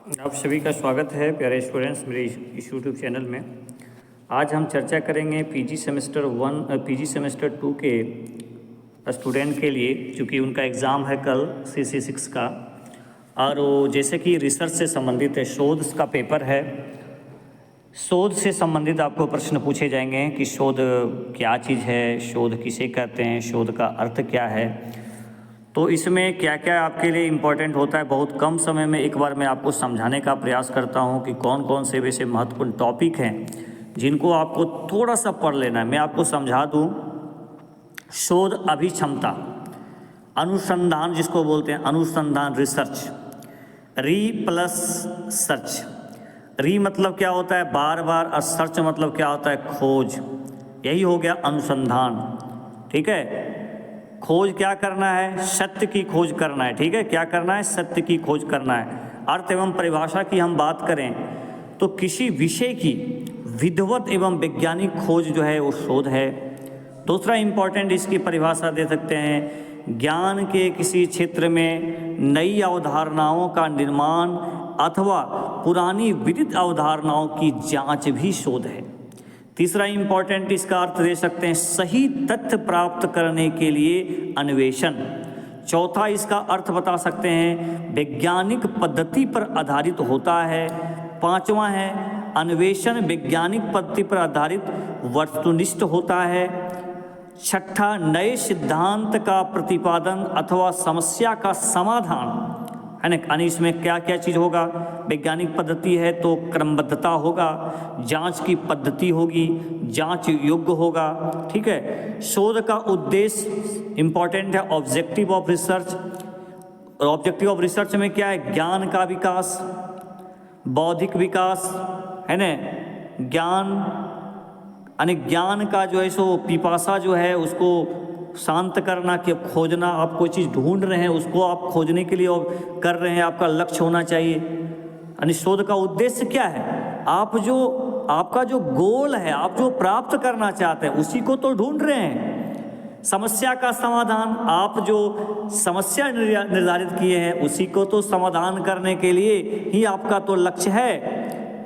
आप सभी का स्वागत है प्यारे स्टूडेंट्स मेरे इस यूट्यूब चैनल में। आज हम चर्चा करेंगे पीजी सेमेस्टर 2 के स्टूडेंट के लिए, चूँकि उनका एग्ज़ाम है कल CC6 का, और वो जैसे कि रिसर्च से संबंधित है, शोध का पेपर है। शोध से संबंधित आपको प्रश्न पूछे जाएंगे कि शोध क्या चीज़ है, शोध किसे कहते हैं, शोध का अर्थ क्या है। तो इसमें क्या क्या आपके लिए इम्पोर्टेंट होता है, बहुत कम समय में एक बार मैं आपको समझाने का प्रयास करता हूं कि कौन कौन से वैसे महत्वपूर्ण टॉपिक हैं जिनको आपको थोड़ा सा पढ़ लेना है। मैं आपको समझा दूं। शोध अभिक्षमता, अनुसंधान जिसको बोलते हैं, अनुसंधान रिसर्च, री प्लस सर्च। री मतलब क्या होता है, बार बार, और सर्च मतलब क्या होता है, खोज। यही हो गया अनुसंधान। ठीक है, खोज क्या करना है, सत्य की खोज करना है। ठीक है, क्या करना है, सत्य की खोज करना है। अर्थ एवं परिभाषा की हम बात करें तो किसी विषय की विधिवत एवं वैज्ञानिक खोज जो है वो शोध है। दूसरा इंपॉर्टेंट इसकी परिभाषा दे सकते हैं, ज्ञान के किसी क्षेत्र में नई अवधारणाओं का निर्माण अथवा पुरानी विदित अवधारणाओं की जांच भी शोध है। तीसरा इंपॉर्टेंट इसका अर्थ दे सकते हैं, सही तथ्य प्राप्त करने के लिए अन्वेषण। चौथा इसका अर्थ बता सकते हैं, वैज्ञानिक पद्धति पर आधारित होता है। पांचवा है, अन्वेषण वैज्ञानिक पद्धति पर आधारित वस्तुनिष्ठ होता है। छठा, नए सिद्धांत का प्रतिपादन अथवा समस्या का समाधान है ना। यानी इसमें क्या क्या चीज़ होगा, वैज्ञानिक पद्धति है तो क्रमबद्धता होगा, जांच की पद्धति होगी, जांच योग्य होगा। ठीक है, शोध का उद्देश्य इंपॉर्टेंट है, ऑब्जेक्टिव ऑफ रिसर्च। और ऑब्जेक्टिव ऑफ रिसर्च में क्या है, ज्ञान का विकास, बौद्धिक विकास, है ना, ज्ञान, यानी ज्ञान का जो है सो पिपासा जो है उसको शांत करना, कि खोजना, आप कोई चीज़ ढूंढ रहे हैं उसको आप खोजने के लिए कर रहे हैं, आपका लक्ष्य होना चाहिए। यानी शोध का उद्देश्य क्या है, आपका जो गोल है, आप जो प्राप्त करना चाहते हैं उसी को तो ढूंढ रहे हैं। समस्या का समाधान, आप जो समस्या निर्धारित किए हैं उसी को तो समाधान करने के लिए ही आपका तो लक्ष्य है।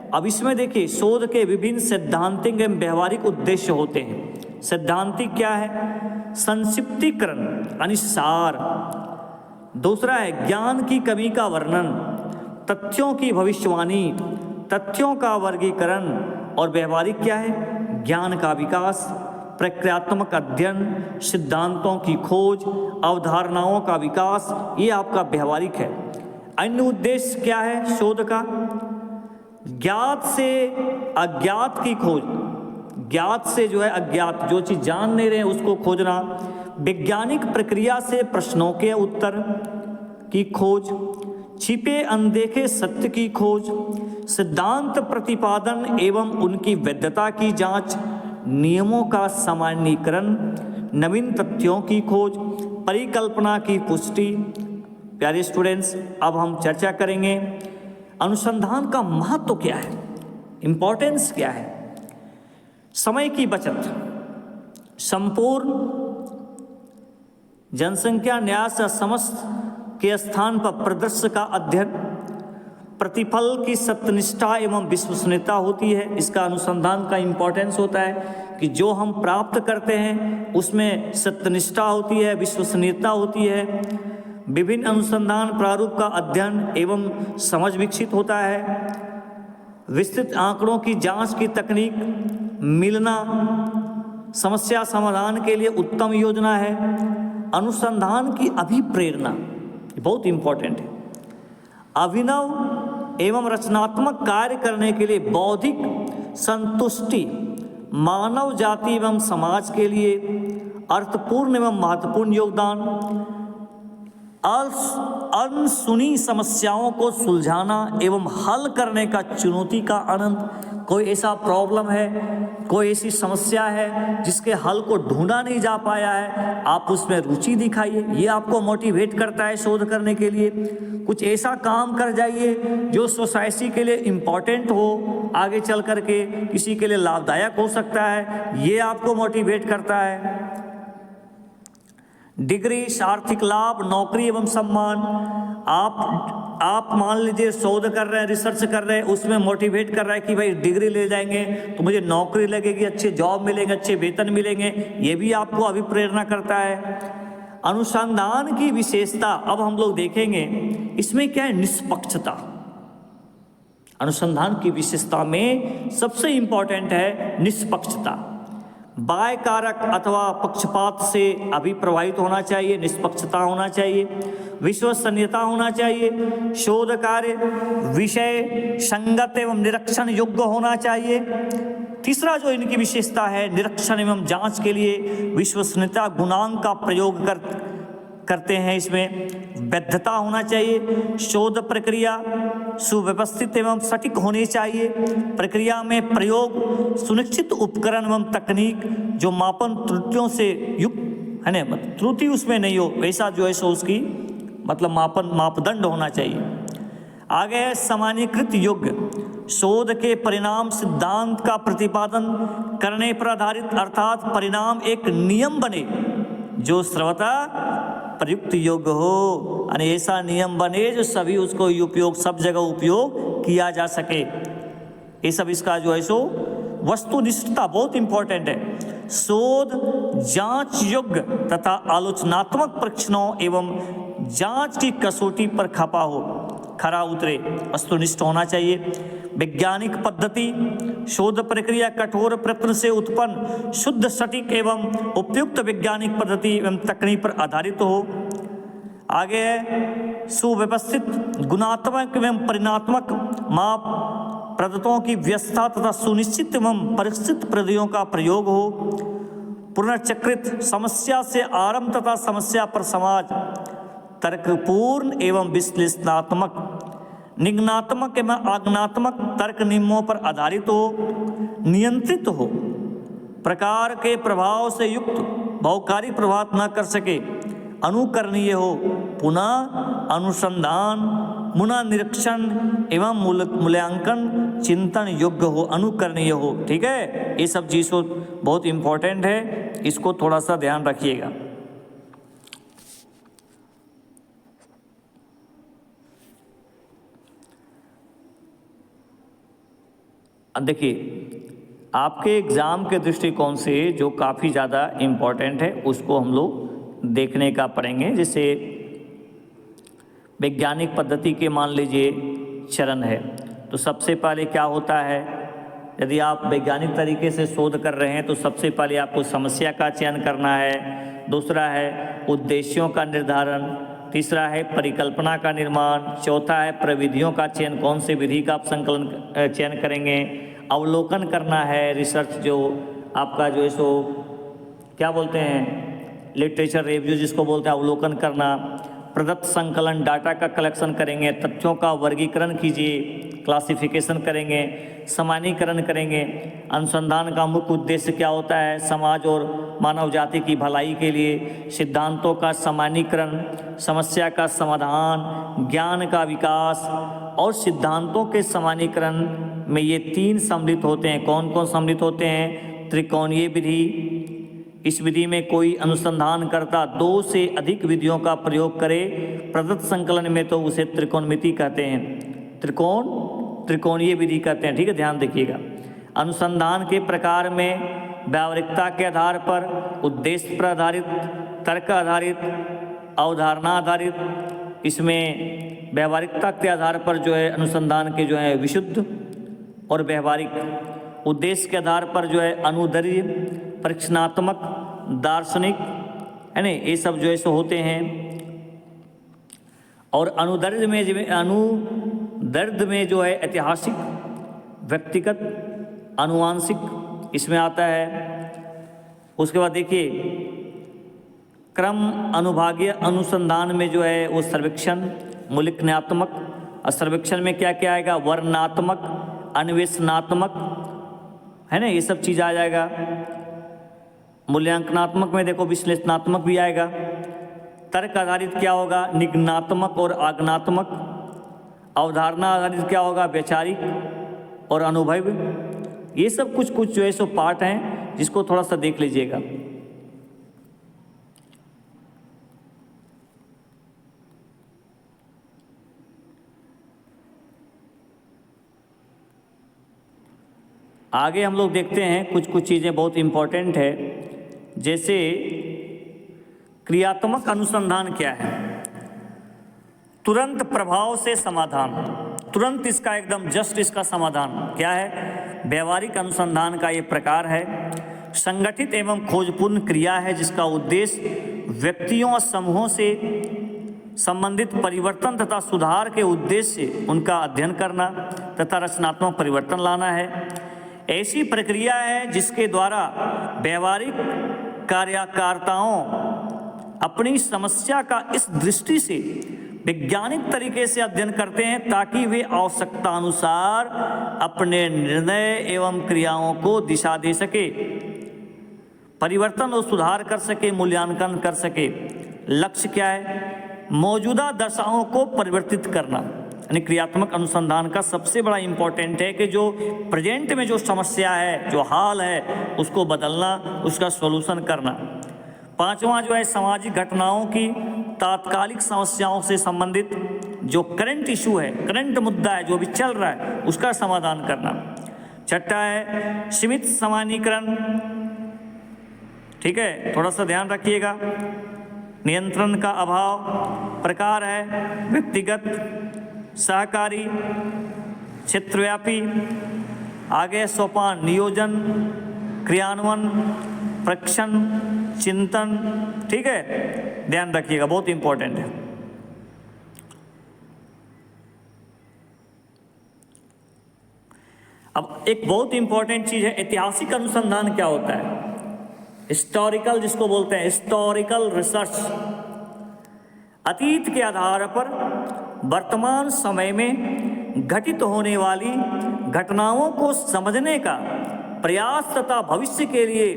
अब इसमें देखिए, शोध के विभिन्न सैद्धांतिक एवं व्यवहारिक उद्देश्य होते हैं। सैद्धांतिक क्या है, संक्षिप्तीकरण यानी सार। दूसरा है ज्ञान की कमी का वर्णन, तथ्यों की भविष्यवाणी, तथ्यों का वर्गीकरण। और व्यवहारिक क्या है, ज्ञान का विकास, प्रक्रियात्मक अध्ययन, सिद्धांतों की खोज, अवधारणाओं का विकास, ये आपका व्यवहारिक है। अन्य उद्देश्य क्या है शोध का, ज्ञात से अज्ञात की खोज, ज्ञात से जो है अज्ञात, जो चीज़ जान नहीं रहे उसको खोजना, वैज्ञानिक प्रक्रिया से प्रश्नों के उत्तर की खोज, छिपे अनदेखे सत्य की खोज, सिद्धांत प्रतिपादन एवं उनकी वैधता की जांच, नियमों का सामान्यीकरण, नवीन तथ्यों की खोज, परिकल्पना की पुष्टि। प्यारे स्टूडेंट्स, अब हम चर्चा करेंगे अनुसंधान का महत्व क्या है, इंपॉर्टेंस क्या है। समय की बचत, संपूर्ण जनसंख्या न्यास समस्त के स्थान पर प्रदर्शन का अध्ययन, प्रतिफल की सत्यनिष्ठा एवं विश्वसनीयता होती है। इसका अनुसंधान का इंपॉर्टेंस होता है कि जो हम प्राप्त करते हैं उसमें सत्यनिष्ठा होती है, विश्वसनीयता होती है। विभिन्न अनुसंधान प्रारूप का अध्ययन एवं समझ विकसित होता है। विस्तृत आंकड़ों की जांच की तकनीक मिलना, समस्या समाधान के लिए उत्तम योजना है। अनुसंधान की अभिप्रेरणा बहुत इंपॉर्टेंट है। अभिनव एवं रचनात्मक कार्य करने के लिए बौद्धिक संतुष्टि, मानव जाति एवं समाज के लिए अर्थपूर्ण एवं महत्वपूर्ण योगदान, अनसुनी समस्याओं को सुलझाना एवं हल करने का चुनौती का आनंद। कोई ऐसा प्रॉब्लम है, कोई ऐसी समस्या है जिसके हल को ढूंढा नहीं जा पाया है, आप उसमें रुचि दिखाइए, ये आपको मोटिवेट करता है शोध करने के लिए। कुछ ऐसा काम कर जाइए जो सोसाइटी के लिए इम्पॉर्टेंट हो, आगे चल करके किसी के लिए लाभदायक हो सकता है, ये आपको मोटिवेट करता है। डिग्री, आर्थिक लाभ, नौकरी एवं सम्मान, आप आप मान लीजिए शोध कर रहे हैं, रिसर्च कर रहे हैं, उसमें मोटिवेट कर रहा है कि भाई डिग्री ले जाएंगे तो मुझे नौकरी लगेगी, अच्छे जॉब मिलेंगे, अच्छे वेतन मिलेंगे, ये भी आपको अभिप्रेरणा करता है। अनुसंधान की विशेषता अब हम लोग देखेंगे, इसमें क्या है, निष्पक्षता। अनुसंधान की विशेषता में सबसे इंपॉर्टेंट है निष्पक्षता। बाह्य कारक अथवा पक्षपात से अभिप्रभावित होना चाहिए, निष्पक्षता होना चाहिए, विश्वसनीयता होना चाहिए, शोध कार्य विषय संगत एवं निरीक्षण योग्य होना चाहिए। तीसरा जो इनकी विशेषता है, निरीक्षण एवं जांच के लिए विश्वसनीयता गुणांक का प्रयोग करते हैं। इसमें वैधता होना चाहिए, शोध प्रक्रिया सुव्यवस्थित एवं सटीक होनी चाहिए, प्रक्रिया में प्रयोग सुनिश्चित उपकरण एवं तकनीक जो मापन त्रुटियों से युक्त है ना, त्रुटि उसमें नहीं हो, वैसा जो है सो उसकी मतलब मापदंड होना चाहिए। आगे है सामान्यीकृत योग्य, शोध के परिणाम सिद्धांत का प्रतिपादन करने पर आधारित, अर्थात परिणाम एक नियम बने जो सर्वथा प्रयुक्त योग्य हो, यानी ऐसा नियम बने जो सभी उसको उपयोग, सब जगह उपयोग किया जा सके। ये सब इसका जो है सो वस्तुनिष्ठता बहुत इंपॉर्टेंट है। शोध जांच योग्य तथा आलोचनात्मक परीक्षणों एवं जांच की कसौटी पर खरा उतरे, वस्तुनिष्ठ होना चाहिए। वैज्ञानिक पद्धति, शोध प्रक्रिया कठोर प्रयत्न से उत्पन्न शुद्ध, सटीक एवं उपयुक्त वैज्ञानिक पद्धति एवं तकनीक पर आधारित हो। आगे है सुव्यवस्थित, गुणात्मक एवं परिणात्मक माप पद्धतियों की व्यवस्था तथा सुनिश्चित एवं परिष्कृत पद्धतियों का प्रयोग हो। पुनर्चक्रित, समस्या से आरंभ तथा समस्या पर समाज, तर्कपूर्ण एवं विश्लेषणात्मक, निगमनात्मक एवं आज्ञानात्मक तर्क नियमों पर आधारित हो, नियंत्रित हो, प्रकार के प्रभाव से युक्त बहुकारी प्रभाव न कर सके, अनुकरणीय हो, पुनः अनुसंधान, पुनः निरीक्षण एवं मूल्यांकन चिंतन योग्य हो, अनुकरणीय हो। ठीक है, ये सब चीज़ों बहुत इंपॉर्टेंट है, इसको थोड़ा सा ध्यान रखिएगा। अब देखिए, आपके एग्ज़ाम के दृष्टिकोण से जो काफ़ी ज़्यादा इम्पॉर्टेंट है उसको हम लोग देखने का पड़ेंगे। जैसे वैज्ञानिक पद्धति के मान लीजिए चरण है, तो सबसे पहले क्या होता है, यदि आप वैज्ञानिक तरीके से शोध कर रहे हैं तो सबसे पहले आपको समस्या का चयन करना है, दूसरा है उद्देश्यों का निर्धारण, तीसरा है परिकल्पना का निर्माण, चौथा है प्रविधियों का चयन, कौन से विधि का आप चयन करेंगे, अवलोकन करना है, रिसर्च जो आपका जो है सो क्या बोलते हैं, लिटरेचर रिव्यू जिसको बोलते हैं, अवलोकन करना, प्रदत्त संकलन डाटा का कलेक्शन करेंगे, तथ्यों का वर्गीकरण कीजिए, क्लासिफिकेशन करेंगे, सामान्यीकरण करेंगे। अनुसंधान का मुख्य उद्देश्य क्या होता है, समाज और मानव जाति की भलाई के लिए सिद्धांतों का सामान्यीकरण, समस्या का समाधान, ज्ञान का विकास और सिद्धांतों के सामान्यीकरण में ये तीन सम्मिलित होते हैं। कौन कौन सम्मिलित होते हैं, त्रिकोणीय विधि, इस विधि में कोई अनुसंधानकर्ता दो से अधिक विधियों का प्रयोग करे, प्रदत्त संकलन में तो उसे त्रिकोणमिति कहते हैं, त्रिकोणीय विधि कहते हैं। ठीक है, ध्यान देखिएगा। अनुसंधान के प्रकार में व्यावहारिकता के आधार पर, उद्देश्य पर आधारित, तर्क आधारित, अवधारणा आधारित, इसमें व्यावहारिकता के आधार पर जो है अनुसंधान के जो है विशुद्ध और व्यवहारिक, उद्देश्य के आधार पर जो है अनुदर्य, परीक्षणात्मक, दार्शनिक, है ना, ये सब जो है सो होते हैं। और अनुदर्य में जो है ऐतिहासिक, व्यक्तिगत, अनुवांशिक इसमें आता है। उसके बाद देखिए क्रम अनुभागीय अनुसंधान में जो है वो सर्वेक्षण, मूल्यांकनात्मक, और सर्वेक्षण में क्या क्या आएगा, वर्णनात्मक, अन्वेषणात्मक, है ना, ये सब चीज़ आ जाएगा। मूल्यांकनात्मक में देखो विश्लेषणात्मक भी आएगा। तर्क आधारित क्या होगा, निगमनात्मक और आज्ञानात्मक। अवधारणा आधारित क्या होगा, वैचारिक और अनुभव। ये सब कुछ जो है सो पार्ट हैं जिसको थोड़ा सा देख लीजिएगा। आगे हम लोग देखते हैं कुछ चीज़ें बहुत इम्पोर्टेंट है, जैसे क्रियात्मक अनुसंधान क्या है। तुरंत प्रभाव से समाधान, तुरंत इसका एकदम जस्ट इसका समाधान क्या है, व्यवहारिक अनुसंधान का ये प्रकार है। संगठित एवं खोजपूर्ण क्रिया है जिसका उद्देश्य व्यक्तियों और समूहों से संबंधित परिवर्तन तथा सुधार के उद्देश्य से उनका अध्ययन करना तथा रचनात्मक परिवर्तन लाना है। ऐसी प्रक्रिया है जिसके द्वारा व्यवहारिक कार्यकर्ताओं अपनी समस्या का इस दृष्टि से वैज्ञानिक तरीके से अध्ययन करते हैं ताकि वे आवश्यकता अनुसार अपने निर्णय एवं क्रियाओं को दिशा दे सके, परिवर्तन और सुधार कर सके, मूल्यांकन कर सके। लक्ष्य क्या है, मौजूदा दशाओं को परिवर्तित करना। यानी क्रियात्मक अनुसंधान का सबसे बड़ा इम्पोर्टेंट है कि जो प्रेजेंट में जो समस्या है, जो हाल है, उसको बदलना, उसका सॉल्यूशन करना। पांचवा जो है सामाजिक घटनाओं की तात्कालिक समस्याओं से संबंधित जो करंट इशू है, करंट मुद्दा है, जो भी चल रहा है, उसका समाधान करना। छठा है सीमित सामान्यीकरण, ठीक है, थोड़ा सा ध्यान रखिएगा। नियंत्रण का अभाव, प्रकार है व्यक्तिगत, सहकारी, क्षेत्रव्यापी। आगे सोपान नियोजन, क्रियान्वयन, प्रक्षण, चिंतन, ठीक है, ध्यान रखिएगा, बहुत इंपॉर्टेंट है। अब एक बहुत इंपॉर्टेंट चीज है, ऐतिहासिक अनुसंधान क्या होता है। हिस्टोरिकल जिसको बोलते हैं, हिस्टोरिकल रिसर्च, अतीत के आधार पर वर्तमान समय में घटित होने वाली घटनाओं को समझने का प्रयास तथा भविष्य के लिए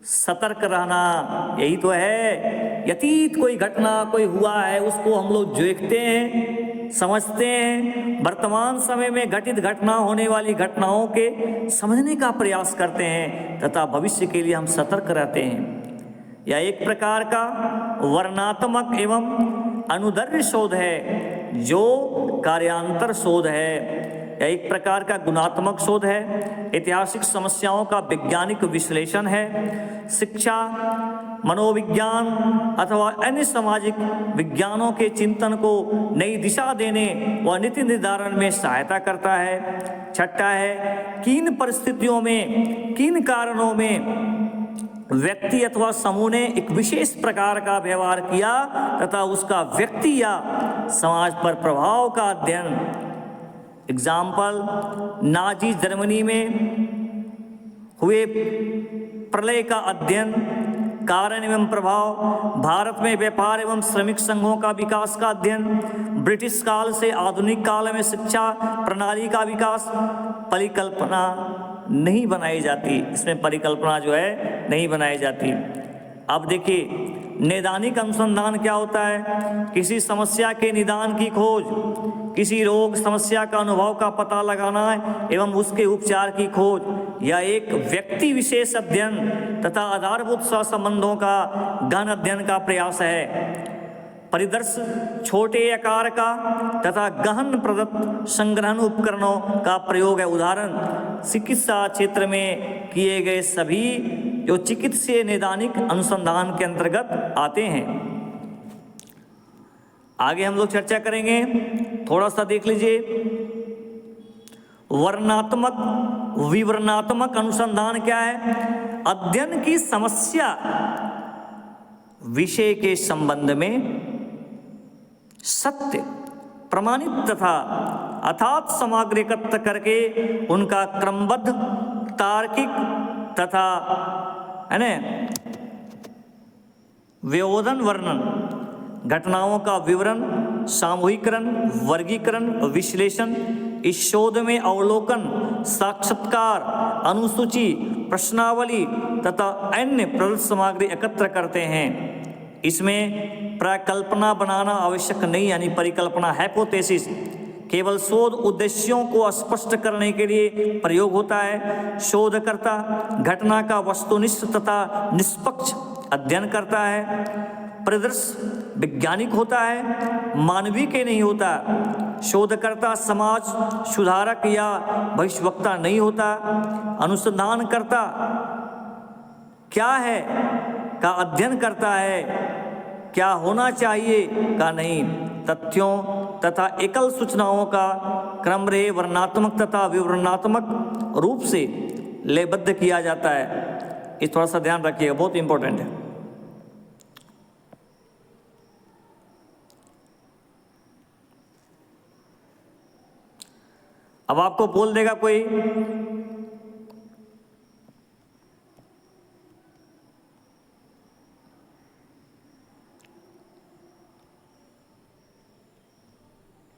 सतर्क रहना, यही तो है। अतीत कोई घटना कोई हुआ है, उसको हम लोग देखते हैं, समझते हैं, वर्तमान समय में घटित घटना होने वाली घटनाओं के समझने का प्रयास करते हैं तथा भविष्य के लिए हम सतर्क रहते हैं। यह एक प्रकार का वर्णनात्मक एवं अनुदर्य शोध है जो कार्यांतर शोध है। यह एक प्रकार का गुणात्मक शोध है, ऐतिहासिक समस्याओं का वैज्ञानिक विश्लेषण है, शिक्षा, मनोविज्ञान अथवा अन्य सामाजिक विज्ञानों के चिंतन को नई दिशा देने व नीति निर्धारण में सहायता करता है। छठा है किन परिस्थितियों में, किन कारणों में व्यक्ति अथवा समूह ने एक विशेष प्रकार का व्यवहार किया तथा उसका व्यक्ति या समाज पर प्रभाव का अध्ययन। एग्जाम्पल, नाजी जर्मनी में हुए प्रलय का अध्ययन, कारण एवं प्रभाव, भारत में व्यापार एवं श्रमिक संघों का विकास का अध्ययन, ब्रिटिश काल से आधुनिक काल में शिक्षा प्रणाली का विकास। परिकल्पना नहीं बनाई जाती, इसमें परिकल्पना जो है नहीं बनाई जाती। अब देखिए नैदानिक अनुसंधान क्या होता है, किसी समस्या के निदान की खोज, किसी रोग समस्या का अनुभव का पता लगाना एवं उसके उपचार की खोज। यह एक व्यक्ति विशेष अध्ययन तथा आधारभूत सहसंबंधों का गहन अध्ययन का प्रयास है। परिदर्श छोटे आकार का तथा गहन प्रदत्त संग्रहण उपकरणों का प्रयोग है। उदाहरण, चिकित्सा क्षेत्र में किए गए सभी जो चिकित्सीय नैदानिक अनुसंधान के अंतर्गत आते हैं। आगे हम लोग चर्चा करेंगे, थोड़ा सा देख लीजिए। वर्णनात्मक विवरणात्मक अनुसंधान क्या है, अध्ययन की समस्या विषय के संबंध में सत्य, प्रमाणित तथा अथात सामग्री एकत्र करके उनका क्रमबद्ध, तार्किक तथा व्योधन वर्णन, घटनाओं का विवरण, सामूहिकरण, वर्गीकरण, विश्लेषण। इस शोध में अवलोकन, साक्षात्कार, अनुसूची, प्रश्नावली तथा अन्य प्रदत्त सामग्री एकत्र करते हैं। इसमें प्रकल्पना बनाना आवश्यक नहीं, यानी परिकल्पना हाइपोथेसिस केवल शोध उद्देश्यों को स्पष्ट करने के लिए प्रयोग होता है। शोधकर्ता घटना का वस्तुनिष्ठ तथा निष्पक्ष अध्ययन करता है। परिदृश्य वैज्ञानिक होता है, मानवीय के नहीं होता। शोधकर्ता समाज सुधारक या भविष्यवक्ता नहीं होता। अनुसंधानकर्ता क्या है का अध्ययन करता है, क्या होना चाहिए का नहीं। तथ्यों तथा एकल सूचनाओं का क्रमरेह वर्णनात्मक तथा विवरणात्मक रूप से लेबद्ध किया जाता है। इस थोड़ा सा ध्यान रखिएगा, बहुत इंपॉर्टेंट है। अब आपको बोल देगा कोई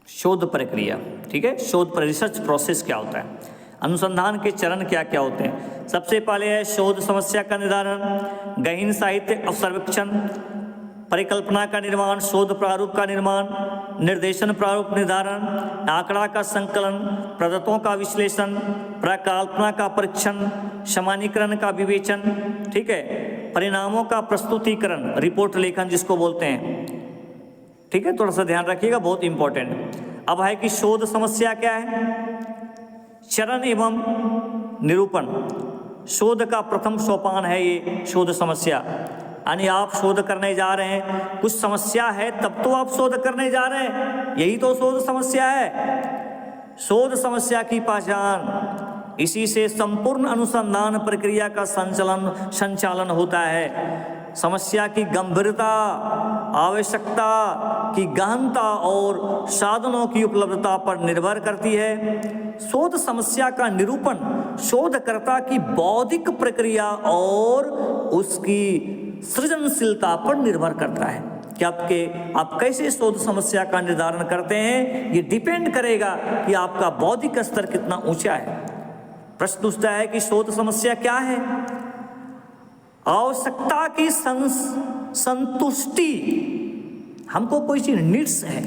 शोध प्रक्रिया, ठीक है, शोध रिसर्च प्रोसेस क्या होता है, अनुसंधान के चरण क्या क्या होते हैं। सबसे पहले है शोध समस्या का निर्धारण, गहन साहित्य सर्वेक्षण, परिकल्पना का निर्माण, शोध प्रारूप का निर्माण, निर्देशन प्रारूप निर्धारण, आंकड़ा का संकलन, प्रदत्तों का विश्लेषण, प्रकल्पना का परीक्षण, सामान्यीकरण का विवेचन, ठीक है, परिणामों का प्रस्तुतिकरण, रिपोर्ट लेखन जिसको बोलते हैं, ठीक है, थोड़ा सा ध्यान रखिएगा, बहुत इंपॉर्टेंट। अब है कि शोध समस्या क्या है, चरण एवं निरूपण। शोध का प्रथम सोपान है ये शोध समस्या, यानी आप शोध करने जा रहे हैं, कुछ समस्या है तब तो आप शोध करने जा रहे हैं, यही तो शोध समस्या है। शोध समस्या की पहचान, इसी से संपूर्ण अनुसंधान प्रक्रिया का संचालन होता है। समस्या की गंभीरता, आवश्यकता की गहनता और साधनों की उपलब्धता पर निर्भर करती है। शोध समस्या का निरूपण शोधकर्ता की बौद्धिक प्रक्रिया और उसकी सृजनशीलता पर निर्भर करता है कि आप कैसे शोध समस्या का निर्धारण करते हैं। ये डिपेंड करेगा कि आपका बौद्धिक स्तर कितना ऊंचा है। प्रश्न पूछता है कि शोध समस्या क्या है। आवश्यकता की संतुष्टि, हमको कोई चीज नीड्स है,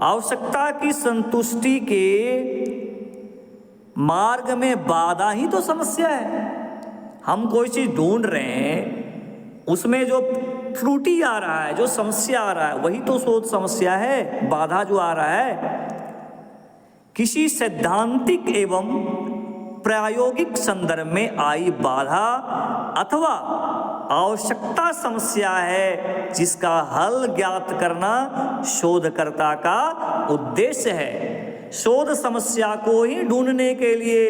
आवश्यकता की संतुष्टि के मार्ग में बाधा ही तो समस्या है। हम कोई चीज ढूंढ रहे हैं, उसमें जो त्रुटि आ रहा है, जो समस्या आ रहा है, वही तो शोध समस्या है। बाधा जो आ रहा है किसी सैद्धांतिक एवं प्रायोगिक संदर्भ में आई बाधा अथवा आवश्यकता समस्या है जिसका हल ज्ञात करना शोधकर्ता का उद्देश्य है। शोध समस्या को ही ढूंढने के लिए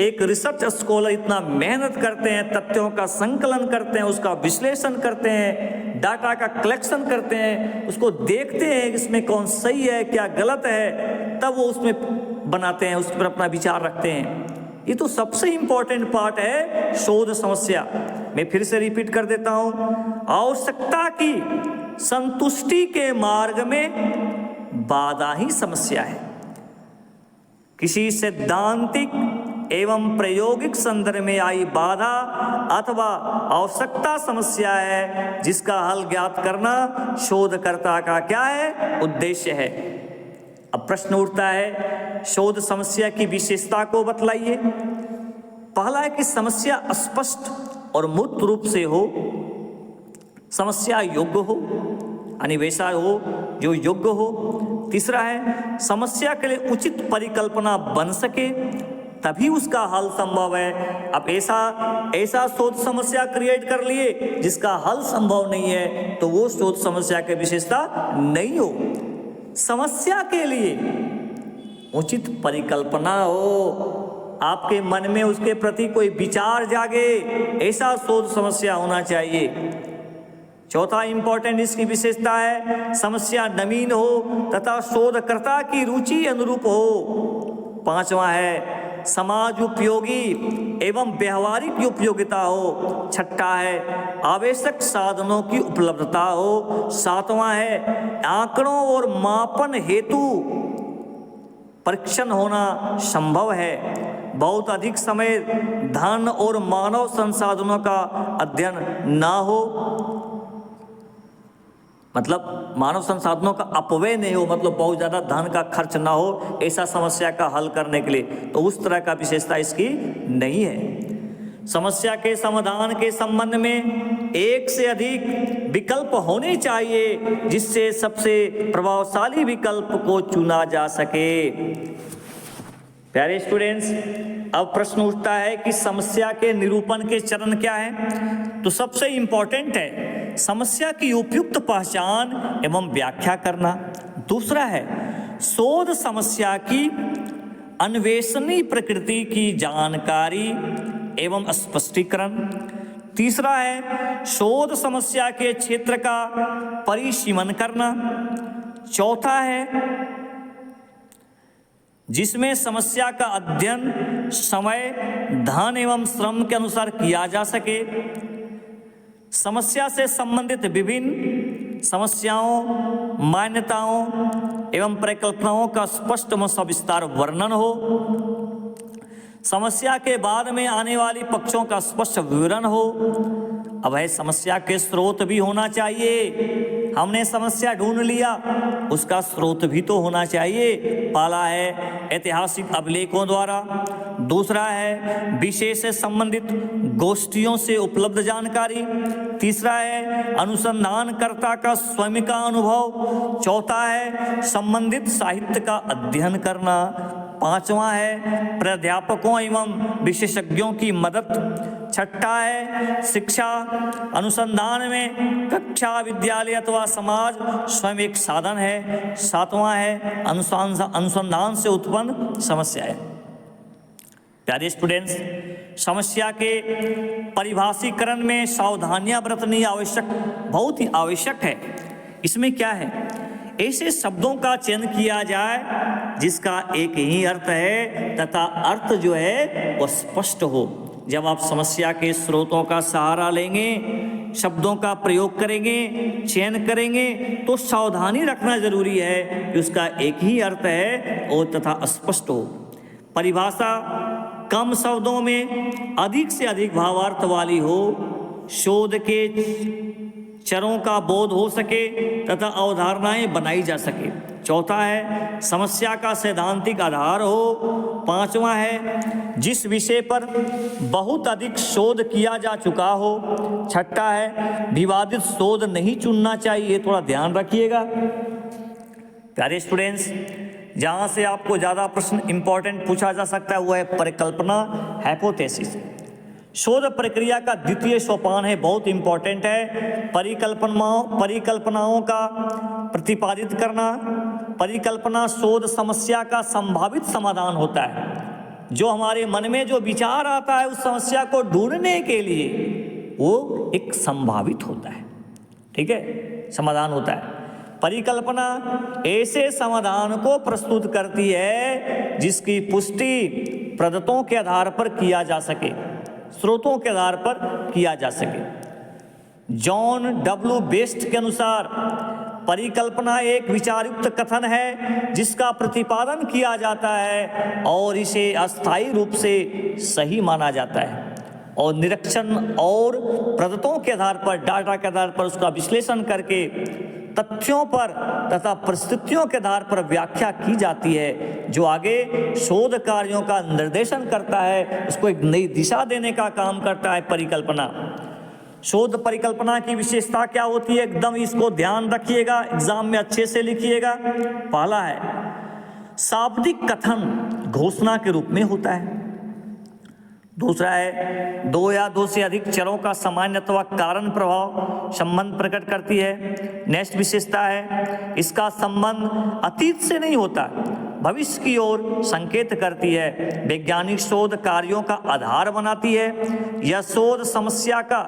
एक रिसर्च स्कॉलर इतना मेहनत करते हैं, तथ्यों का संकलन करते हैं, उसका विश्लेषण करते हैं, डाटा का कलेक्शन करते हैं, उसको देखते हैं इसमें कौन सही है क्या गलत है, तब वो उसमें बनाते हैं, उस पर अपना विचार रखते हैं। ये तो सबसे इंपॉर्टेंट पार्ट है शोध समस्या। मैं फिर से रिपीट कर देता हूं, आवश्यकता की संतुष्टि के मार्ग में बाधा ही समस्या है। किसी सैद्धांतिक एवं प्रायोगिक संदर्भ में आई बाधा अथवा आवश्यकता समस्या है जिसका हल ज्ञात करना शोधकर्ता का क्या है, उद्देश्य है। अब प्रश्न उठता है शोध समस्या की विशेषता को बतलाइए। पहला है कि समस्या स्पष्ट और मूर्त रूप से हो, समस्या योग्य हो, यानी वैसा हो जो योग्य हो। तीसरा है समस्या के लिए उचित परिकल्पना बन सके, तभी उसका हल संभव है। अब ऐसा शोध समस्या क्रिएट कर लिए जिसका हल संभव नहीं है, तो वो शोध समस्या की विशेषता नहीं हो। समस्या के लिए उचित परिकल्पना हो, आपके मन में उसके प्रति कोई विचार जागे, ऐसा शोध समस्या होना चाहिए। चौथा इंपॉर्टेंट इसकी विशेषता है समस्या नवीन हो तथा शोधकर्ता की रुचि अनुरूप हो। पांचवा है समाज उपयोगी एवं व्यवहारिक उपयोगिता हो। छठा है आवश्यक साधनों की उपलब्धता हो। सातवां है आंकड़ों और मापन हेतु परीक्षण होना संभव है। बहुत अधिक समय धन और मानव संसाधनों का अध्ययन ना हो, मतलब मानव संसाधनों का अपव्यय नहीं हो, मतलब बहुत ज़्यादा धन का खर्च ना हो ऐसा समस्या का हल करने के लिए, तो उस तरह का विशेषता इसकी नहीं है। समस्या के समाधान के संबंध में एक से अधिक विकल्प होने चाहिए जिससे सबसे प्रभावशाली विकल्प को चुना जा सके। प्यारे स्टूडेंट्स, अब प्रश्न उठता है कि समस्या के निरूपण के चरण क्या हैं? तो सबसे इंपॉर्टेंट है समस्या की उपयुक्त पहचान एवं व्याख्या करना। दूसरा है शोध समस्या की अन्वेषणी प्रकृति की जानकारी एवं स्पष्टीकरण। तीसरा है शोध समस्या के क्षेत्र का परिसीमन करना। चौथा है जिसमें समस्या का अध्ययन समय, धन एवं श्रम के अनुसार किया जा सके। समस्या से संबंधित विभिन्न समस्याओं, मान्यताओं एवं परिकल्पनाओं का स्पष्ट व सविस्तार वर्णन हो। समस्या के बाद में आने वाली पक्षों का स्पष्ट विवरण हो। अब है समस्या के स्रोत भी होना चाहिए। हमने समस्या ढूंढ लिया, उसका स्रोत भी तो होना चाहिए। पहला है ऐतिहासिक अभिलेखों द्वारा। दूसरा है विषय से संबंधित गोष्ठियों से उपलब्ध जानकारी। तीसरा है अनुसंधानकर्ता का स्वयं का अनुभव। चौथा है संबंधित साहित्य का अध्ययन करना। पांचवा है प्राध्यापकों एवं विशेषज्ञों की मदद। छठा है शिक्षा अनुसंधान में कक्षा, विद्यालय अथवा समाज स्वयं एक साधन है। सातवां है अनुसंधान से उत्पन्न समस्याएं। प्यारे स्टूडेंट्स, समस्या के परिभाषीकरण में सावधानियां बरतनी बहुत ही आवश्यक है। इसमें क्या है, ऐसे शब्दों का चयन किया जाए जिसका एक ही अर्थ है तथा अर्थ जो है वह स्पष्ट हो। जब आप समस्या के स्रोतों का सहारा लेंगे, शब्दों का प्रयोग करेंगे, चयन करेंगे, तो सावधानी रखना जरूरी है कि उसका एक ही अर्थ है और तथा स्पष्ट हो। परिभाषा कम शब्दों में अधिक से अधिक भावार्थ वाली हो, शोध के चरों का बोध हो सके तथा अवधारणाएं बनाई जा सके। चौथा है समस्या का सैद्धांतिक आधार हो। पांचवा है जिस विषय पर बहुत अधिक शोध किया जा चुका हो। छठा है विवादित शोध नहीं चुनना चाहिए, थोड़ा ध्यान रखिएगा। प्यारे स्टूडेंट्स, जहां से आपको ज़्यादा प्रश्न इंपॉर्टेंट पूछा जा सकता है वो है परिकल्पना, हाइपोथेसिस। शोध प्रक्रिया का द्वितीय सोपान है, बहुत इंपॉर्टेंट है। परिकल्पनाओं का प्रतिपादित करना। परिकल्पना शोध समस्या का संभावित समाधान होता है। जो हमारे मन में जो विचार आता है उस समस्या को ढूंढने के लिए वो एक संभावित होता है, ठीक है, समाधान होता है। परिकल्पना ऐसे समाधान को प्रस्तुत करती है जिसकी पुष्टि प्रदत्तों के आधार पर किया जा सके, स्रोतों के आधार पर किया जा सके। जॉन डब्ल्यू बेस्ट के अनुसार परिकल्पना एक विचारयुक्त कथन है जिसका प्रतिपादन किया जाता है और इसे अस्थायी रूप से सही माना जाता है और निरीक्षण और प्रदत्तों के आधार पर, डाटा के आधार पर उसका विश्लेषण करके तथ्यों पर तथा परिस्थितियों के आधार पर व्याख्या की जाती है जो आगे शोध कार्यों का निर्देशन करता है, उसको एक नई दिशा देने का काम करता है परिकल्पना। शोध परिकल्पना की विशेषता क्या होती है, एकदम इसको ध्यान रखिएगा, एग्जाम में अच्छे से लिखिएगा। पहला है शाब्दिक कथन घोषणा के रूप में होता है। दूसरा है दो या दो से अधिक चरों का सामान्य अथवा कारण प्रभाव संबंध प्रकट करती है। नेक्स्ट विशेषता है इसका संबंध अतीत से नहीं होता, भविष्य की ओर संकेत करती है। वैज्ञानिक शोध कार्यों का आधार बनाती है। यह शोध समस्या का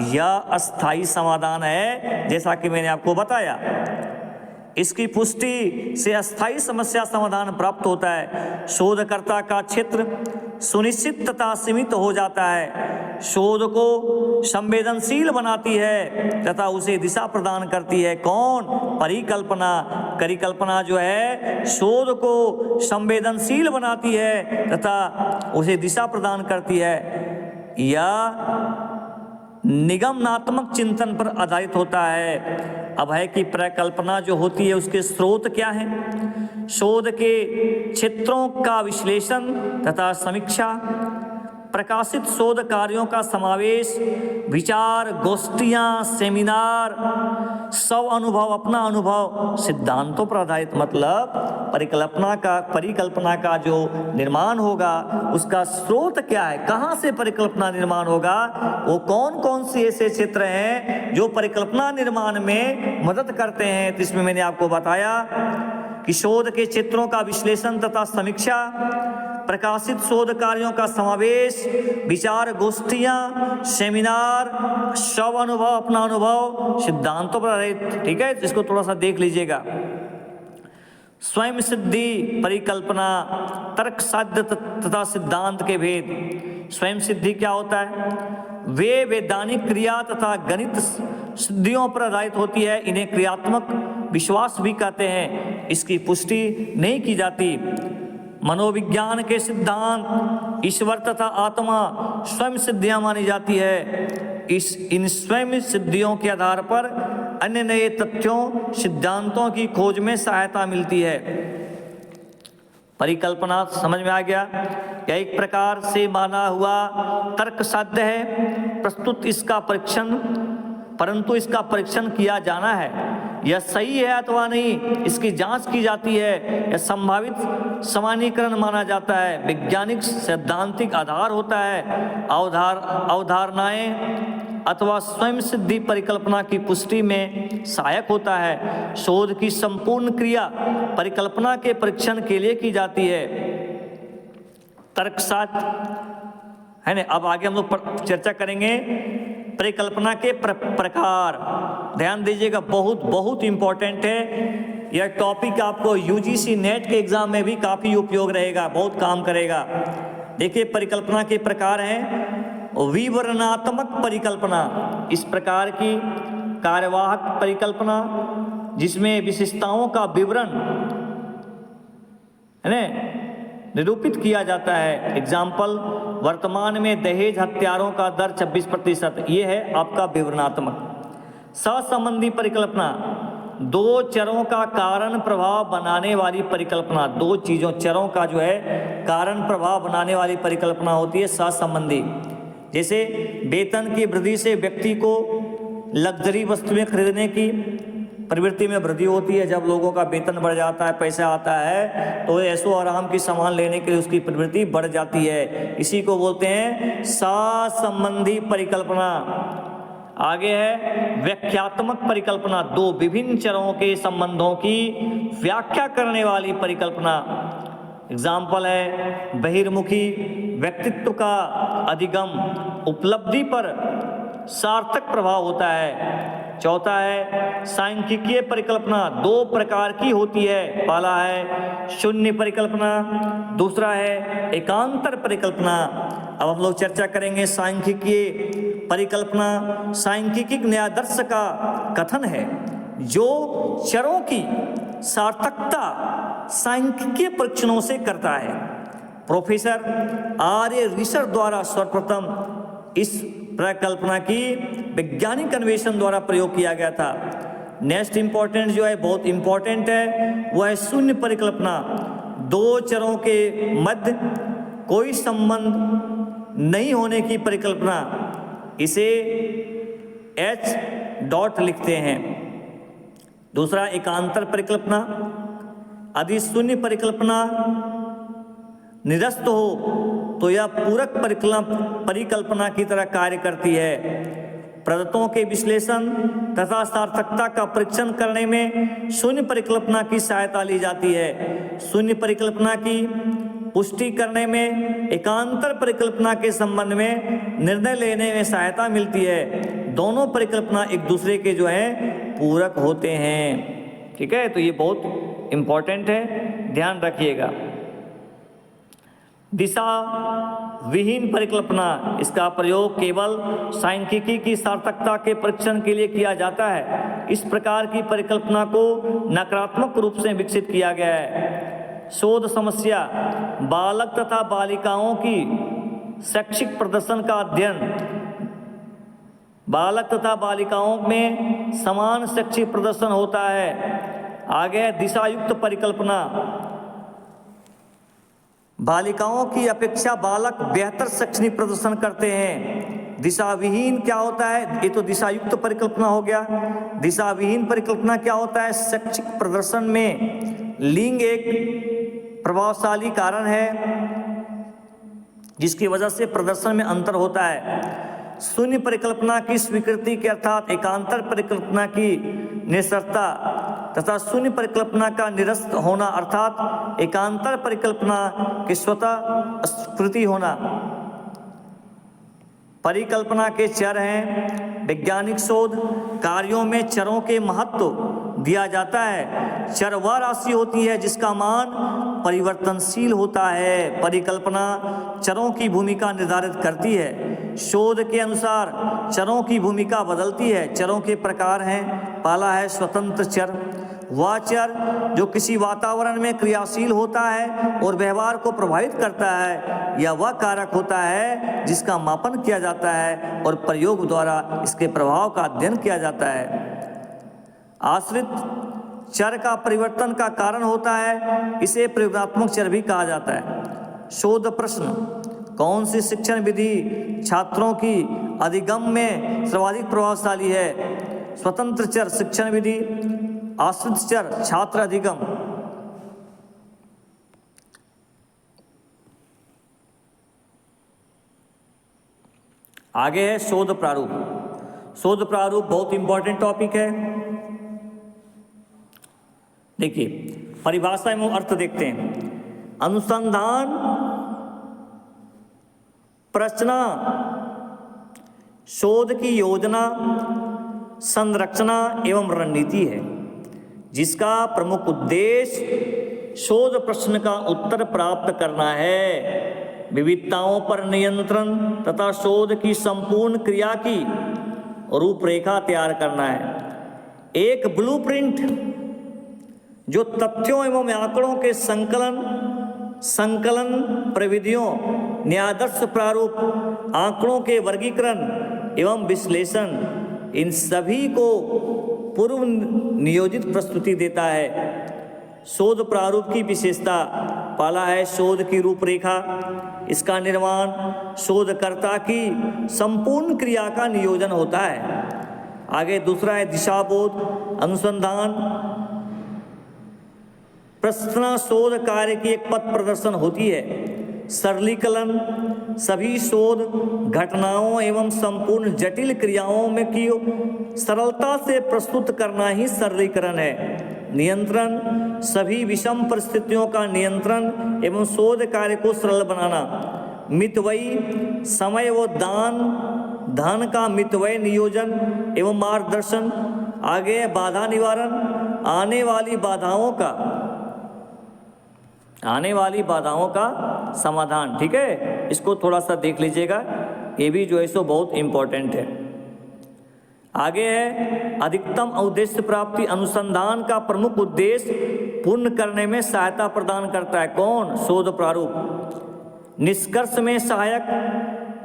यह अस्थायी समाधान है, जैसा कि मैंने आपको बताया। इसकी पुष्टि से अस्थायी समस्या समाधान प्राप्त होता है। शोधकर्ता का क्षेत्र सुनिश्चित तथा सीमित हो जाता है। शोध को संवेदनशील बनाती है तथा उसे दिशा प्रदान करती है। कौन? परिकल्पना। परिकल्पना जो है शोध को संवेदनशील बनाती है तथा उसे दिशा प्रदान करती है। यह निगमनात्मक चिंतन पर आधारित होता है। अब है कि परिकल्पना जो होती है उसके स्रोत क्या हैं? शोध के क्षेत्रों का विश्लेषण तथा समीक्षा, प्रकाशित शोध कार्यों का समावेश, विचार गोष्ठियां, सेमिनार, सब अनुभव, अपना अनुभव, सिद्धांतों पर आधारित, मतलब परिकल्पना का जो निर्माण होगा उसका स्रोत क्या है, कहाँ से परिकल्पना निर्माण होगा, वो कौन कौन से ऐसे क्षेत्र हैं जो परिकल्पना निर्माण में मदद करते हैं। तो इसमें मैंने आपको बताया कि शोध के क्षेत्रों का विश्लेषण तथा समीक्षा, प्रकाशित शोध कार्यों का समावेश, विचार गोष्ठियां, सेमिनार, सब अनुभव, अपना अनुभव, सिद्धांतों पर आधारित। ठीक है, इसको थोड़ा सा देख लीजिएगा। स्वयं सिद्धि, परिकल्पना, तर्क साध्य तथा सिद्धांत के भेद। स्वयं सिद्धि क्या होता है? वे वैधानिक क्रिया तथा गणित सिद्धियों पर आधारित होती है। इन्हें क्रियात्मक विश्वास भी कहते हैं। इसकी पुष्टि नहीं की जाती। मनोविज्ञान के सिद्धांत, ईश्वर तथा आत्मा स्वयं सिद्धियां मानी जाती है। इन स्वयं सिद्धियों के आधार पर अन्य नए तथ्यों, सिद्धांतों की खोज में सहायता मिलती है। परिकल्पना समझ में आ गया? यह एक प्रकार से माना हुआ तर्क साध्य है, प्रस्तुत इसका परीक्षण, परंतु इसका परीक्षण किया जाना है। यह सही है अथवा नहीं, इसकी जांच की जाती है। यह संभावित सामान्यीकरण माना जाता है। वैज्ञानिक सैद्धांतिक आधार होता है। अवधारणाएं अथवा स्वयं सिद्धि परिकल्पना की पुष्टि में सहायक होता है। शोध की संपूर्ण क्रिया परिकल्पना के परीक्षण के लिए की जाती है। तर्क साध्य है ना। अब आगे हम लोग चर्चा करेंगे परिकल्पना के प्रकार। ध्यान दीजिएगा, बहुत बहुत इंपॉर्टेंट है यह टॉपिक। आपको यूजीसी नेट के एग्जाम में भी काफी उपयोग रहेगा, बहुत काम करेगा। देखिए, परिकल्पना के प्रकार हैं। विवरणात्मक परिकल्पना, इस प्रकार की कार्यवाहक परिकल्पना जिसमें विशेषताओं का विवरण है ना निरूपित किया जाता है। एग्जाम्पल, वर्तमान में दहेज हत्यारों का दर 26%, ये है आपका विवरणात्मक। सहसंबंधी परिकल्पना, दो चरों का कारण प्रभाव बनाने वाली परिकल्पना, दो चीजों चरों का जो है कारण प्रभाव बनाने वाली परिकल्पना होती है सहसंबंधी। जैसे वेतन की वृद्धि से व्यक्ति को लग्जरी वस्तुएं खरीदने की प्रवृत्ति में वृद्धि होती है। जब लोगों का वेतन बढ़ जाता है, पैसा आता है, तो ऐशो आराम की सामान लेने के लिए उसकी प्रवृत्ति बढ़ जाती है। इसी को बोलते हैं सहसंबंधी परिकल्पना। आगे है व्याख्यात्मक परिकल्पना, दो विभिन्न चरों के संबंधों की व्याख्या करने वाली परिकल्पना। एग्जाम्पल है बहिर्मुखी व्यक्तित्व का अधिगम, उपलब्धि पर सार्थक प्रभाव होता है। चौथा है सांख्यिकीय परिकल्पना, दो प्रकार की होती है। पहला है शून्य परिकल्पना, दूसरा है एकांतर परिकल्पना। अब हम लोग चर्चा करेंगे सांख्यिकीय परिकल्पना। सांख्यिकी न्यायादर्श का कथन है जो चरों की सार्थकता सांख्यिकीय परीक्षणों से करता है। प्रोफेसर आर्य रिसर्च द्वारा सर्वप्रथम इस परिकल्पना की वैज्ञानिक अन्वेषण द्वारा प्रयोग किया गया था। नेक्स्ट इंपॉर्टेंट जो है, बहुत इंपॉर्टेंट है, वह है शून्य परिकल्पना। दो चरों के मध्य कोई संबंध नहीं होने की परिकल्पना, इसे H लिखते हैं। दूसरा एकांतर परिकल्पना, यदि शून्य परिकल्पना निरस्त हो तो यह पूरक परिकल्पना की तरह कार्य करती है। प्रदत्तों के विश्लेषण तथा सार्थकता का परीक्षण करने में शून्य परिकल्पना की सहायता ली जाती है। शून्य परिकल्पना की पुष्टि करने में एकांतर परिकल्पना के संबंध में निर्णय लेने में सहायता मिलती है। दोनों परिकल्पना एक दूसरे के जो है पूरक होते हैं। ठीक है, तो ये बहुत इंपॉर्टेंट है, ध्यान रखिएगा। दिशा विहीन परिकल्पना, इसका प्रयोग केवल सांख्यिकी की सार्थकता के परीक्षण के लिए किया जाता है। इस प्रकार की परिकल्पना को नकारात्मक रूप से विकसित किया गया है। शोध समस्या, बालक तथा बालिकाओं की शैक्षिक प्रदर्शन का अध्ययन। बालक तथा बालिकाओं में समान शैक्षिक प्रदर्शन होता है। आगे दिशायुक्त परिकल्पना, बालिकाओं की अपेक्षा बालक बेहतर शैक्षणिक प्रदर्शन करते हैं। दिशाविहीन क्या होता है? ये तो दिशायुक्त परिकल्पना हो गया। दिशाविहीन परिकल्पना क्या होता है? शैक्षिक प्रदर्शन में लिंग एक प्रभावशाली कारण है जिसकी वजह से प्रदर्शन में अंतर होता है। शून्य परिकल्पना की स्वीकृति के अर्थात एकांतर परिकल्पना की निरर्थकता तथा शून्य परिकल्पना का निरस्त होना अर्थात एकांतर परिकल्पना की स्वतः स्वीकृति होना। परिकल्पना के चर हैं। वैज्ञानिक शोध कार्यों में चरों के महत्व दिया जाता है। चर वह राशि होती है जिसका मान परिवर्तनशील होता है। परिकल्पना चरों की भूमिका निर्धारित करती है। शोध के अनुसार चरों की भूमिका बदलती है। चरों के प्रकार हैं। पहला है स्वतंत्र चर, वह चर जो किसी वातावरण में क्रियाशील होता है और व्यवहार को प्रभावित करता है। यह वह कारक होता है जिसका मापन किया जाता है और प्रयोग द्वारा इसके प्रभाव का अध्ययन किया जाता है। आश्रित चर का परिवर्तन का कारण होता है, इसे प्रयोगात्मक चर भी कहा जाता है। शोध प्रश्न: कौन सी शिक्षण विधि छात्रों की अधिगम में सर्वाधिक प्रभावशाली है? स्वतंत्र चर शिक्षण विधि, आश्रित चर छात्र अधिगम। आगे है शोध प्रारूप। शोध प्रारूप बहुत इंपॉर्टेंट टॉपिक है। देखिए, परिभाषा एवं अर्थ देखते हैं। अनुसंधान प्रश्न शोध की योजना, संरचना एवं रणनीति है जिसका प्रमुख उद्देश्य शोध प्रश्न का उत्तर प्राप्त करना है। विविधताओं पर नियंत्रण तथा शोध की संपूर्ण क्रिया की रूपरेखा तैयार करना है। एक ब्लूप्रिंट जो तथ्यों एवं आंकड़ों के संकलन प्रविधियों, न्यायादर्श प्रारूप, आंकड़ों के वर्गीकरण एवं विश्लेषण, इन सभी को पूर्व नियोजित प्रस्तुति देता है। शोध प्रारूप की विशेषता: पहला है शोध की रूपरेखा, इसका निर्माण शोधकर्ता की संपूर्ण क्रिया का नियोजन होता है। आगे दूसरा है दिशाबोध। अनुसंधान प्रश्न शोध कार्य की एक पथ प्रदर्शन होती है। सरलीकरण सभी शोध घटनाओं एवं संपूर्ण जटिल क्रियाओं में की सरलता से प्रस्तुत करना ही सरलीकरण है। नियंत्रण सभी विषम परिस्थितियों का नियंत्रण एवं शोध कार्य को सरल बनाना। मितव्ययी समय व धन का मितव्यय नियोजन एवं मार्गदर्शन। आगे बाधा निवारण आने वाली बाधाओं का समाधान। ठीक है, इसको थोड़ा सा देख लीजिएगा, ये भी जो है सो बहुत इंपॉर्टेंट है। आगे है अधिकतम उद्देश्य प्राप्ति। अनुसंधान का प्रमुख उद्देश्य पूर्ण करने में सहायता प्रदान करता है। कौन? शोध प्रारूप। निष्कर्ष में सहायक,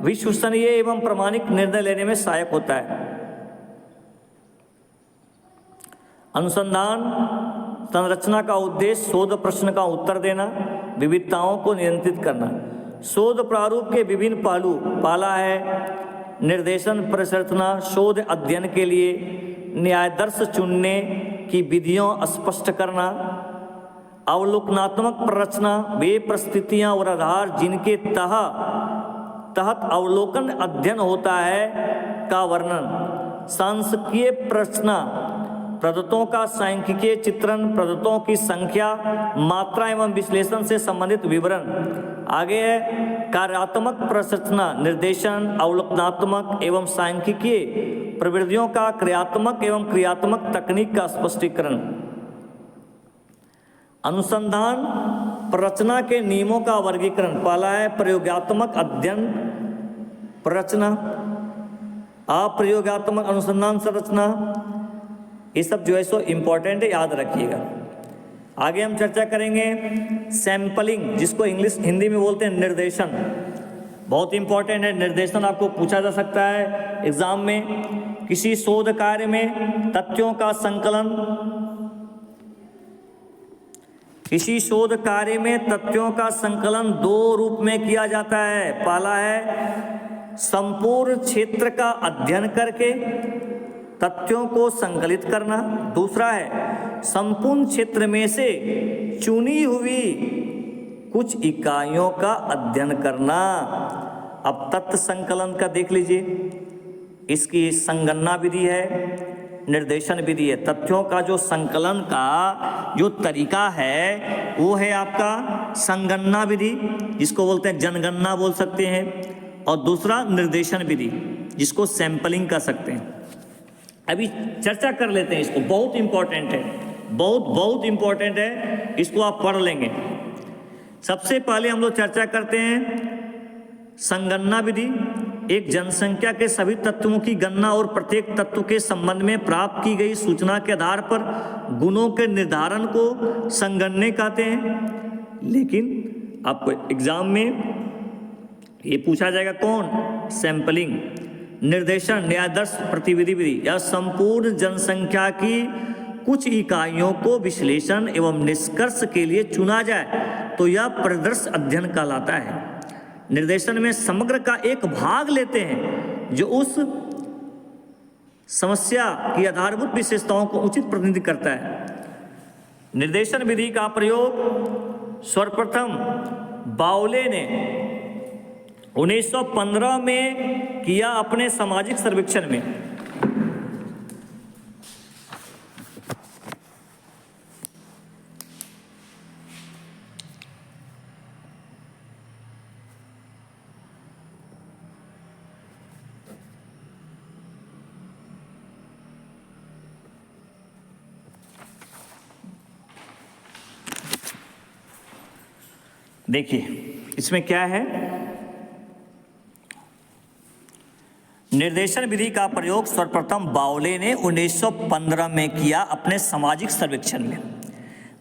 विश्वसनीय एवं प्रामाणिक निर्णय लेने में सहायक होता है। अनुसंधान संरचना का उद्देश्य शोध प्रश्न का उत्तर देना, विविधताओं को नियंत्रित करना। शोध प्रारूप के विभिन्न पहलू: पहला है निर्देशन परिसंरचना, शोध अध्ययन के लिए न्यायादर्श चुनने की विधियों स्पष्ट करना। अवलोकनात्मक प्ररचना, वे परिस्थितियां और आधार जिनके तहत अवलोकन अध्ययन होता है का वर्णन। सांख्यिकीय प्ररचना, प्रदत्तों का सांख्यिकीय चित्रण, प्रदत्तों की संख्या, मात्रा एवं विश्लेषण से संबंधित विवरण। आगे है कार्यात्मक प्ररचना, निर्देशन, अवलोकनात्मक एवं सांख्यिकीय प्रवृत्तियों का क्रियात्मक एवं क्रियात्मक तकनीक का स्पष्टीकरण। अनुसंधान प्ररचना के नियमों का वर्गीकरण। पहला है प्रयोगात्मक अध्ययन प्ररचना, अप्रयोगात्मक अनुसंधान संरचना। ये सब जो है सो इम्पोर्टेंट है, याद रखिएगा। आगे हम चर्चा करेंगे सैंपलिंग, जिसको हिंदी में बोलते हैं निर्देशन। बहुत इंपॉर्टेंट है निर्देशन, आपको पूछा जा सकता है एग्जाम में। किसी शोध कार्य में तथ्यों का संकलन इसी शोध कार्य में तथ्यों का संकलन दो रूप में किया जाता है। पहला है संपूर्ण क्षेत्र का अध्ययन करके तथ्यों को संकलित करना। दूसरा है संपूर्ण क्षेत्र में से चुनी हुई कुछ इकाइयों का अध्ययन करना। अब तथ्य संकलन का देख लीजिए, इसकी संगणना विधि है, निर्देशन विधि है। तथ्यों का जो संकलन का जो तरीका है वो है आपका संगणना विधि, जिसको बोलते हैं जनगणना बोल सकते हैं, और दूसरा निर्देशन विधि, जिसको सैंपलिंग कर सकते हैं। अभी चर्चा कर लेते हैं इसको, बहुत इंपॉर्टेंट है, बहुत इंपॉर्टेंट है, इसको आप पढ़ लेंगे। सबसे पहले हम लोग चर्चा करते हैं संगणना विधि। एक जनसंख्या के सभी तत्वों की गणना और प्रत्येक तत्व के संबंध में प्राप्त की गई सूचना के आधार पर गुणों के निर्धारण को संगणना कहते हैं। लेकिन आपको एग्जाम में ये पूछा जाएगा कौन? सैंपलिंग। निर्देशन न्यायादर्श प्रतिविधि विधि, या संपूर्ण जनसंख्या की कुछ इकाइयों को विश्लेषण एवं निष्कर्ष के लिए चुना जाए तो यह परिदृश अध्ययन कहलाता है। निर्देशन में समग्र का एक भाग लेते हैं जो उस समस्या की आधारभूत विशेषताओं को उचित प्रतिनिधित्व करता है। निर्देशन विधि का प्रयोग सर्वप्रथम बाउले ने 1915 में किया अपने सामाजिक सर्वेक्षण में। देखिए इसमें क्या है, निर्देशन विधि का प्रयोग सर्वप्रथम बाउले ने 1915 में किया अपने सामाजिक सर्वेक्षण में।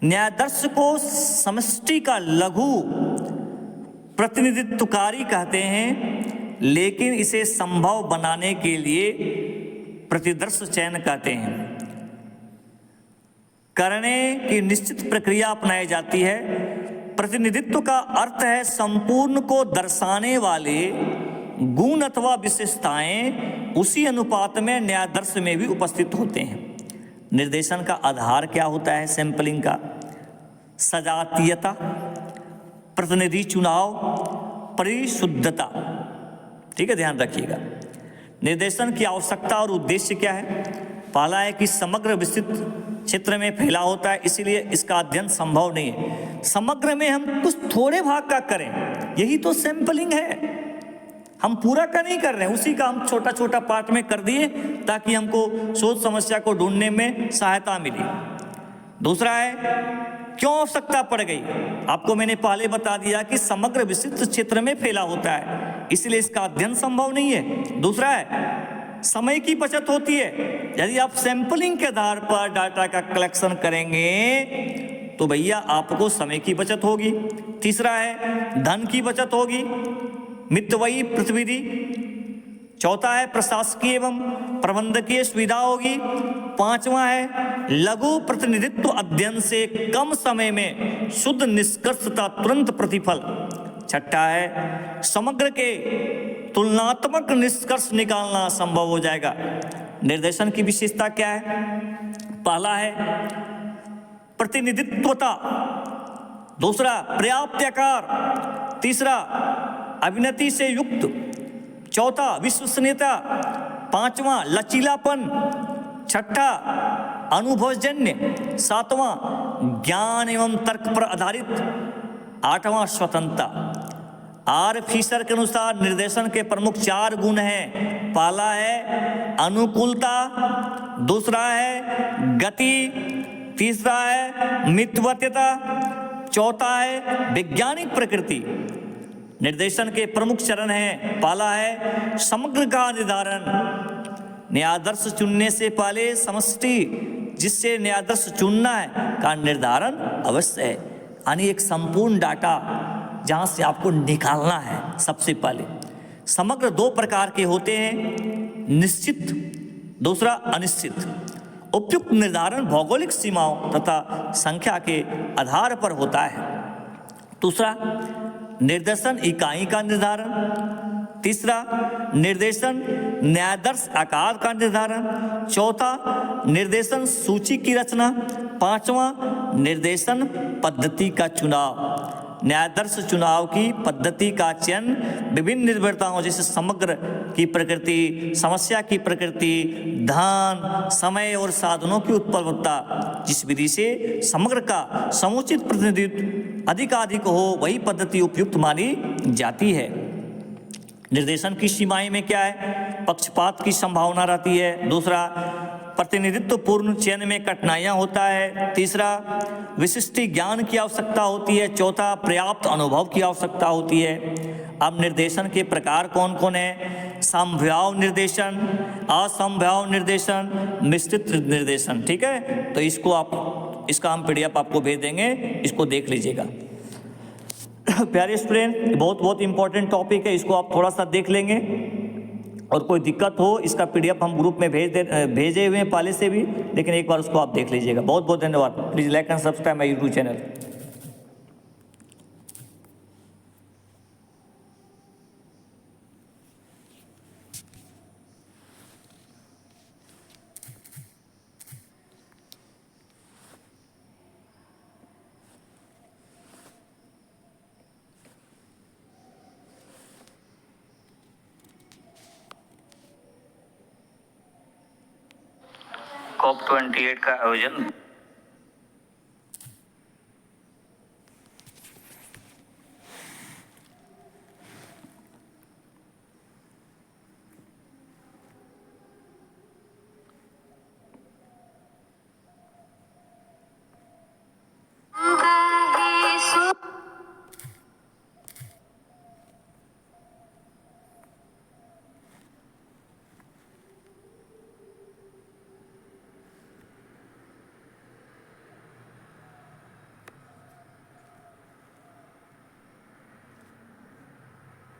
न्यायादर्श को समष्टि का लघु प्रतिनिधित्वकारी कहते हैं, लेकिन इसे संभव बनाने के लिए प्रतिदर्श चयन कहते हैं। करने की निश्चित प्रक्रिया अपनाई जाती है। प्रतिनिधित्व का अर्थ है संपूर्ण को दर्शाने वाले गुण अथवा विशेषताएं उसी अनुपात में न्यायादर्श में भी उपस्थित होते हैं। निर्देशन का आधार क्या होता है? सैंपलिंग का सजातीयता, प्रतिनिधि चुनाव, परिशुद्धता। ठीक है, ध्यान रखिएगा। निर्देशन की आवश्यकता और उद्देश्य क्या है? पहला है कि समग्र विस्तृत क्षेत्र में फैला होता है, इसीलिए इसका अध्ययन संभव नहीं है। समग्र में हम कुछ थोड़े भाग का करें, यही तो सैंपलिंग है। हम पूरा का नहीं कर रहे हैं, उसी का हम छोटा छोटा पार्ट में कर दिए ताकि हमको शोध समस्या को ढूंढने में सहायता मिली। दूसरा है क्यों आवश्यकता पड़ गई? आपको मैंने पहले बता दिया कि समग्र विस्तृत क्षेत्र में फैला होता है, इसलिए इसका अध्ययन संभव नहीं है। दूसरा है समय की बचत होती है। यदि आप सैंपलिंग के आधार पर डाटा का कलेक्शन करेंगे तो भैया आपको समय की बचत होगी। तीसरा है धन की बचत होगी, मितव्ययी प्रतिविधि। चौथा है प्रशासकीय एवं प्रबंधकीय सुविधा होगी। पांचवा है लघु प्रतिनिधित्व अध्ययन से कम समय में शुद्ध निष्कर्षता तुरंत प्रतिफल। छठा है समग्र के तुलनात्मक निष्कर्ष निकालना संभव हो जाएगा। निर्देशन की विशेषता क्या है? पहला है प्रतिनिधित्वता, दूसरा पर्याप्त आकार, तीसरा अभिनति से युक्त, चौथा विश्वसनीयता, पांचवा लचीलापन, छठा अनुभवजन्य, सातवां ज्ञान एवं तर्क पर आधारित, आठवां स्वतंत्रता। आर फिशर के अनुसार निर्देशन के प्रमुख 4 गुण हैं। पहला है अनुकूलता, दूसरा है गति, तीसरा है मितव्ययता, चौथा है वैज्ञानिक प्रकृति। निर्देशन के प्रमुख चरण हैं। पहला है समग्र का निर्धारण। न्यायादर्श चुनने से पहले समष्टि जिससे न्यायादर्श चुनना है का निर्धारण अवश्य है, यानी एक संपूर्ण डाटा जहां से आपको निकालना है। सबसे पहले समग्र 2 प्रकार के होते हैं, निश्चित, दूसरा अनिश्चित। उपयुक्त निर्धारण भौगोलिक सीमाओं तथा संख्या के आधार पर होता है। दूसरा, निर्देशन इकाई का निर्धारण। तीसरा, निर्देशन न्यायादर्श आकार का निर्धारण। चौथा, निर्देशन सूची की रचना। पांचवा, निर्देशन पद्धति का चुनाव। न्यायादर्श चुनाव की पद्धति का चयन विभिन्न निर्भरताओं जैसे समग्र की प्रकृति, समस्या की प्रकृति, धन, समय और साधनों की उत्पन्नता, जिस विधि से समग्र का समुचित प्रतिनिधित्व अधिकाधिक हो वही पद्धति उपयुक्त मानी जाती है। निर्देशन की सीमाएं में क्या है? पक्षपात की संभावना रहती है। दूसरा, प्रतिनिधित्व पूर्ण चयन में कठिनाइयां होता है। तीसरा, विशिष्ट ज्ञान की आवश्यकता होती है। चौथा, पर्याप्त अनुभव की आवश्यकता होती है। अब निर्देशन के प्रकार कौन कौन है? संभाव्य निर्देशन, असंभाव्य निर्देशन, मिश्रित निर्देशन। ठीक है, तो इसका हम PDF आपको भेज देंगे, इसको देख लीजिएगा। प्यारे स्टूडेंट, बहुत इंपॉर्टेंट टॉपिक है, इसको आप थोड़ा सा देख लेंगे और कोई दिक्कत हो इसका PDF हम ग्रुप में भेजे हुए हैं पहले से भी, लेकिन एक बार उसको आप देख लीजिएगा। बहुत धन्यवाद। Please like and subscribe my YouTube channel. COP28 का आयोजन